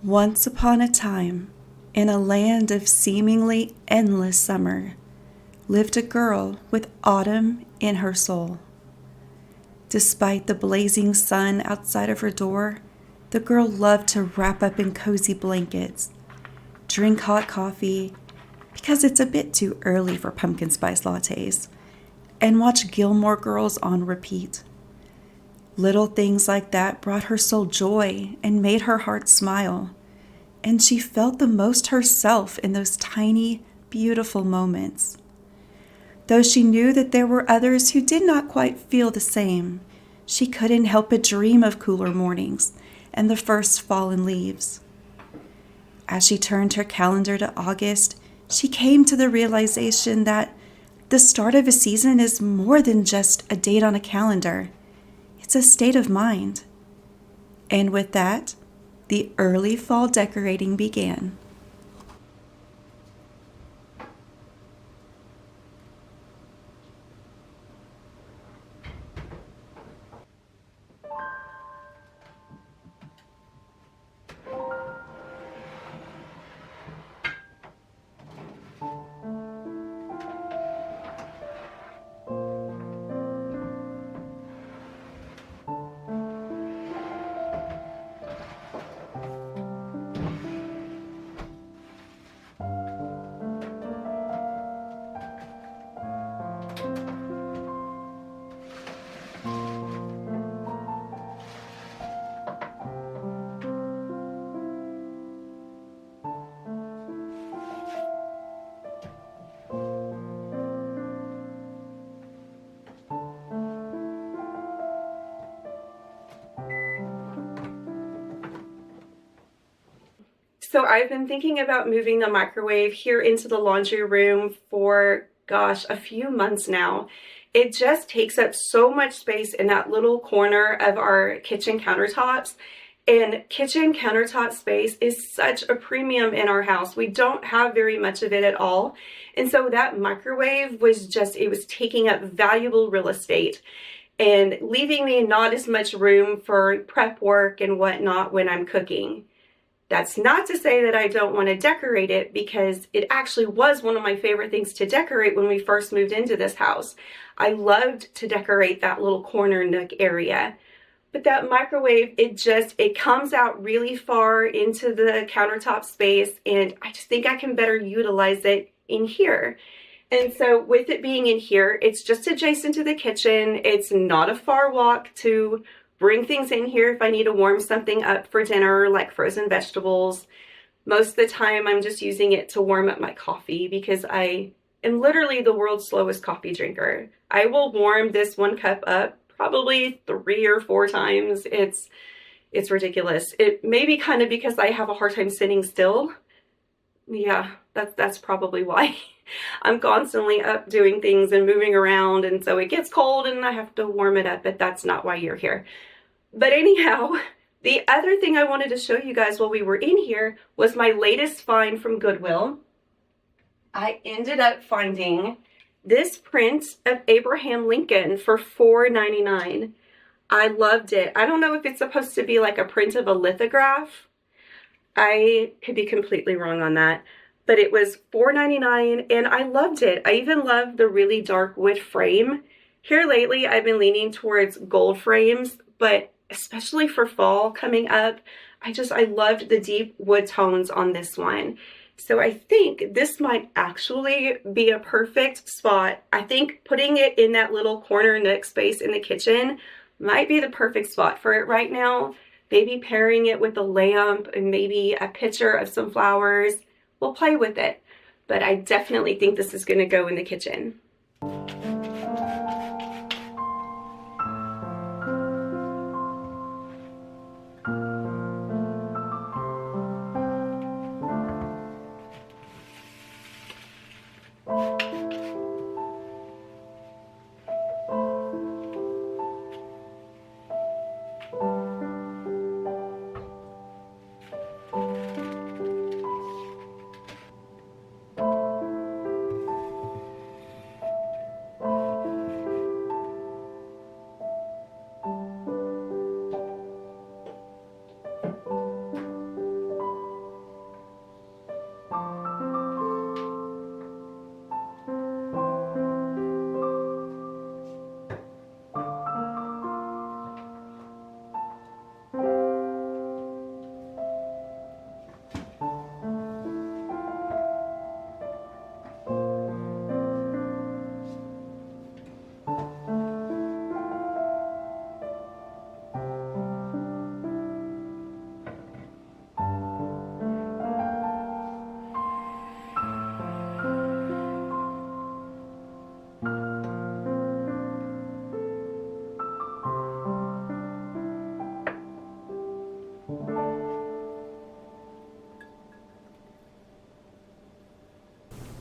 Once upon a time, in a land of seemingly endless summer, lived a girl with autumn in her soul. Despite the blazing sun outside of her door, the girl loved to wrap up in cozy blankets, drink hot coffee, because it's a bit too early for pumpkin spice lattes, and watch Gilmore Girls on repeat. Little things like that brought her soul joy and made her heart smile, and she felt the most herself in those tiny, beautiful moments. Though she knew that there were others who did not quite feel the same, she couldn't help but dream of cooler mornings and the first fallen leaves. As she turned her calendar to August, she came to the realization that the start of a season is more than just a date on a calendar. It's a state of mind. And with that, the early fall decorating began. So I've been thinking about moving the microwave here into the laundry room for, gosh, a few months now. It just takes up so much space in that little corner of our kitchen countertops. And kitchen countertop space is such a premium in our house. We don't have very much of it at all. And so that microwave was just, it was taking up valuable real estate and leaving me not as much room for prep work and whatnot when I'm cooking. That's not to say that I don't want to decorate it, because it actually was one of my favorite things to decorate when we first moved into this house. I loved to decorate that little corner nook area. But that microwave, it comes out really far into the countertop space, and I just think I can better utilize it in here. And so with it being in here, it's just adjacent to the kitchen. It's not a far walk to bring things in here if I need to warm something up for dinner, like frozen vegetables. Most of the time, I'm just using it to warm up my coffee, because I am literally the world's slowest coffee drinker. I will warm this 1 cup up probably 3 or 4 times. It's ridiculous. It may be kind of because I have a hard time sitting still. Yeah, that's probably why. I'm constantly up doing things and moving around, and so it gets cold and I have to warm it up, but that's not why you're here. But anyhow, the other thing I wanted to show you guys while we were in here was my latest find from Goodwill. I ended up finding this print of Abraham Lincoln for $4.99. I loved it. I don't know if it's supposed to be like a print of a lithograph. I could be completely wrong on that, but it was $4.99 and I loved it. I even love the really dark wood frame. Here lately, I've been leaning towards gold frames, but especially for fall coming up, I loved the deep wood tones on this one. So I think this might actually be a perfect spot. I think putting it in that little corner nook space in the kitchen might be the perfect spot for it right now. Maybe pairing it with a lamp and maybe a picture of some flowers. We'll play with it, but I definitely think this is going to go in the kitchen.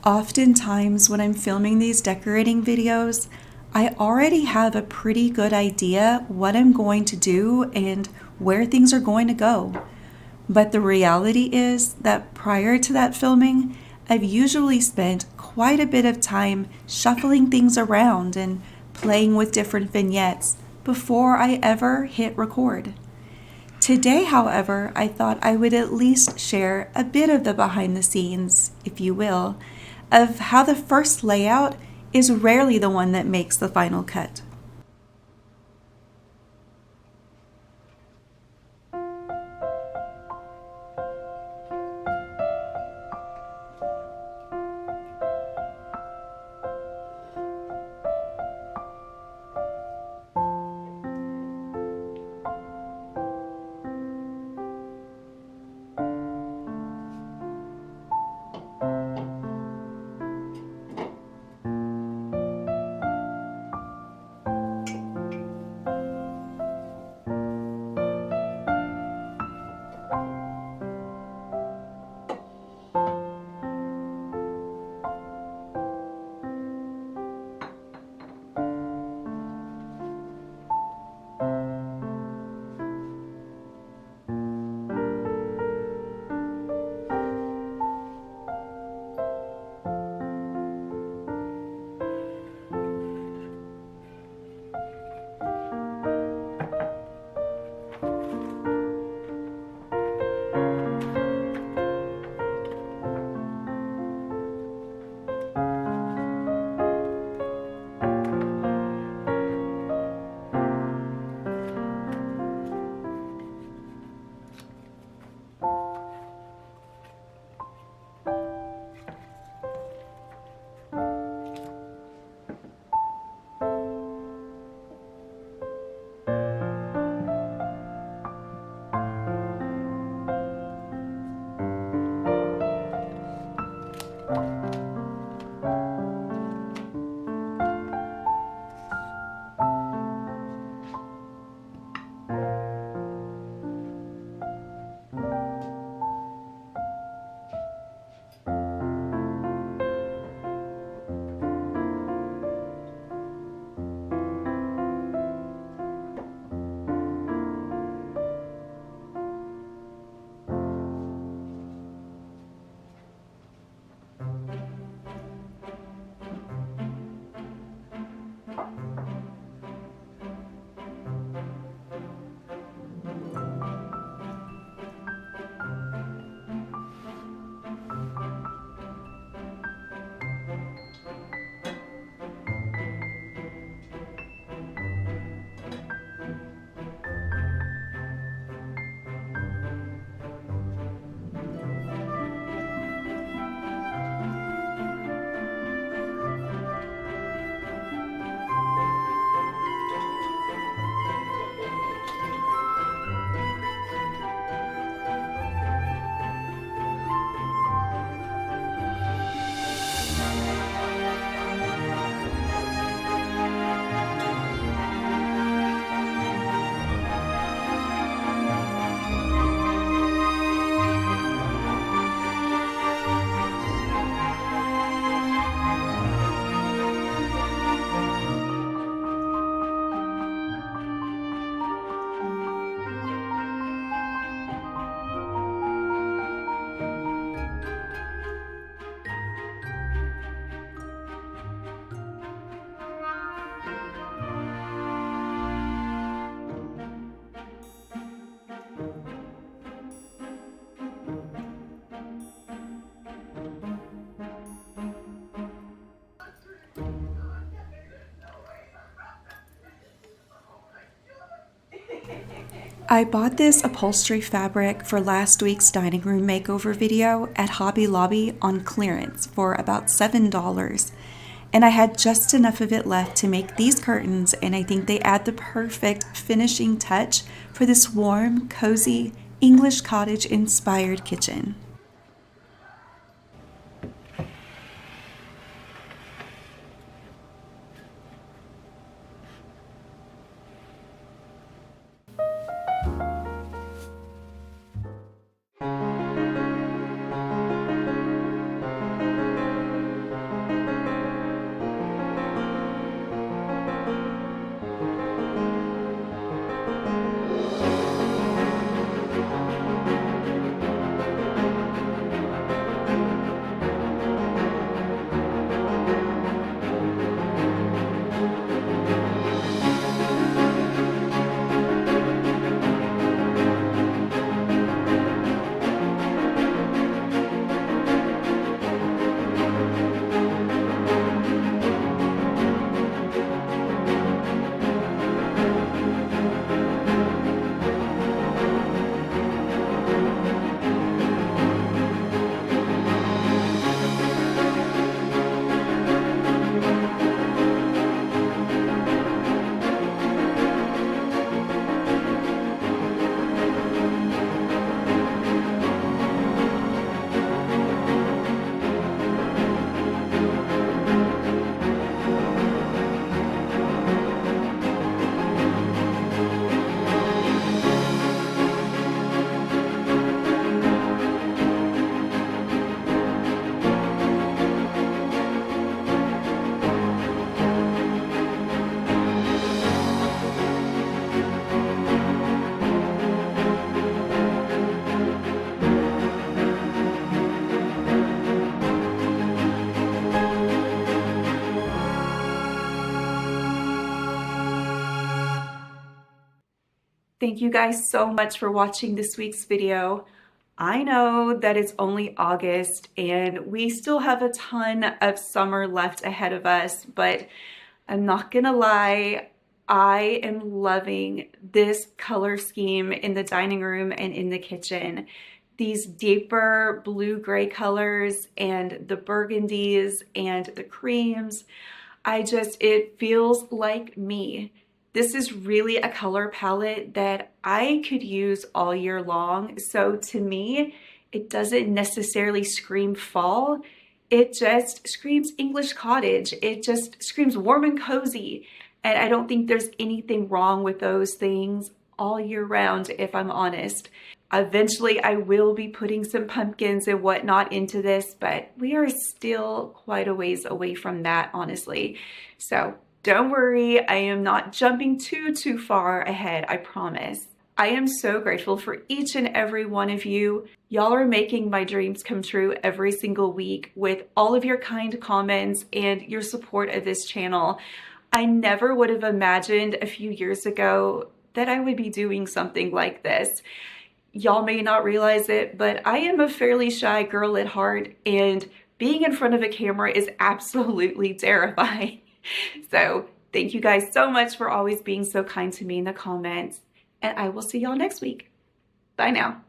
Oftentimes, when I'm filming these decorating videos, I already have a pretty good idea what I'm going to do and where things are going to go. But the reality is that prior to that filming, I've usually spent quite a bit of time shuffling things around and playing with different vignettes before I ever hit record. Today, however, I thought I would at least share a bit of the behind the scenes, if you will, of how the first layout is rarely the one that makes the final cut. I bought this upholstery fabric for last week's dining room makeover video at Hobby Lobby on clearance for about $7. And I had just enough of it left to make these curtains, and I think they add the perfect finishing touch for this warm, cozy, English cottage inspired kitchen. Thank you guys so much for watching this week's video. I know that it's only August and we still have a ton of summer left ahead of us, but I'm not gonna lie, I am loving this color scheme in the dining room and in the kitchen. These deeper blue-gray colors and the burgundies and the creams. It feels like me. This is really a color palette that I could use all year long. So to me, it doesn't necessarily scream fall. It just screams English cottage. It just screams warm and cozy. And I don't think there's anything wrong with those things all year round, if I'm honest. Eventually, I will be putting some pumpkins and whatnot into this, but we are still quite a ways away from that, honestly. So don't worry, I am not jumping too far ahead, I promise. I am so grateful for each and every one of you. Y'all are making my dreams come true every single week with all of your kind comments and your support of this channel. I never would have imagined a few years ago that I would be doing something like this. Y'all may not realize it, but I am a fairly shy girl at heart, and being in front of a camera is absolutely terrifying. So thank you guys so much for always being so kind to me in the comments, and I will see y'all next week. Bye now.